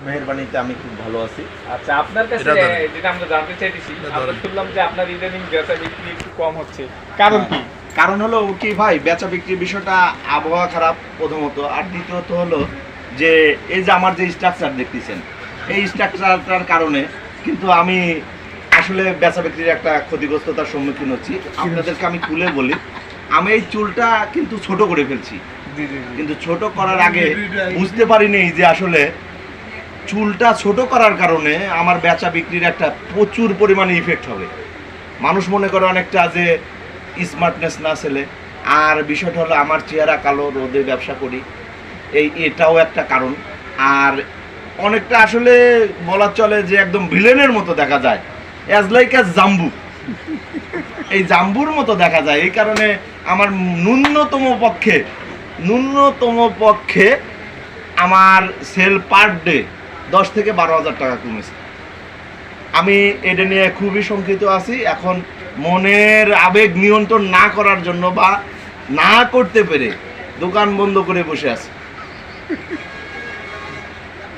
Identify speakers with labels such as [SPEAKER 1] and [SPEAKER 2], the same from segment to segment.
[SPEAKER 1] মেহেরবানিতে আমি খুব ভালো আছি।
[SPEAKER 2] আচ্ছা, আপনার কাছে যেটা আমরা জানতে চাইতেছি, আমরা শুনলাম যে আপনার ইদানিং বেচা বিক্রি একটু কম হচ্ছে, কারণ কি?
[SPEAKER 1] কারণ হলো কি ভাই, বেচা বিক্রির বিষয়টা আবহাওয়া খারাপ প্রথমত, আর দ্বিতীয়ত হলো যে এই যে আমার যে স্ট্রাকচার দেখতেছেন, এই স্ট্রাকচারটার কারণে কিন্তু আমি আসলে বেচা বিক্রির একটা ক্ষতিগ্রস্ততার সম্মুখীন হচ্ছি। আপনাদেরকে আমি খুলে বলি, আমি এই চুলটা কিন্তু ছোট করে ফেলছি, কিন্তু ছোট করার আগে বুঝতে পারিনি যে আসলে চুলটা ছোট করার কারণে আমার বেচা বিক্রির একটা প্রচুর পরিমাণে ইফেক্ট হবে। মানুষ মনে করে অনেকটা যে স্মার্টনেস না ছেলে, আর বিষয়টা হলো আমার চেহারা কালো, রোদে ব্যবসা করি, এটাও একটা কারণ। আর অনেকটা আসলে বলা চলে যে একদম ভিলেনের মতো দেখা যায়, অ্যাজ লাইক অ্যাজ জাম্বু, এই জাম্বুর মতো দেখা যায়। এই কারণে আমার ন্যূনতম পক্ষে আমার সেল পার ডে 10 থেকে 12,000 টাকা কমেছে। আমি এটা নিয়ে খুবই শঙ্কিত আছি। এখন মনের আবেগ নিয়ন্ত্রণ না করার জন্য বা না করতে পেরে দোকান বন্ধ করে বসে আছি।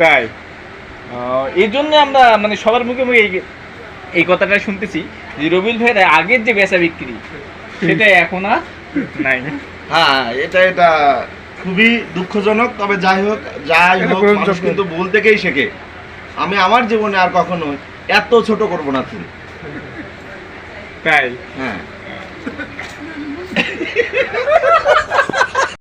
[SPEAKER 2] তাই এই জন্য আমরা মানে সবার মুখে মুখে এই কথাটা শুনতেছি যে রবিউল ভাইয়ের আগের যে বেচা বিক্রি সেটা এখন আর নাই।
[SPEAKER 1] হ্যাঁ, এটা খুবই দুঃখজনক। তবে যাই হোক মানুষ কিন্তু ভুল থেকেই শেখে। আমি আমার জীবনে আর কখনো এত ছোট করবো না তুমি।
[SPEAKER 2] তাই
[SPEAKER 1] হ্যাঁ।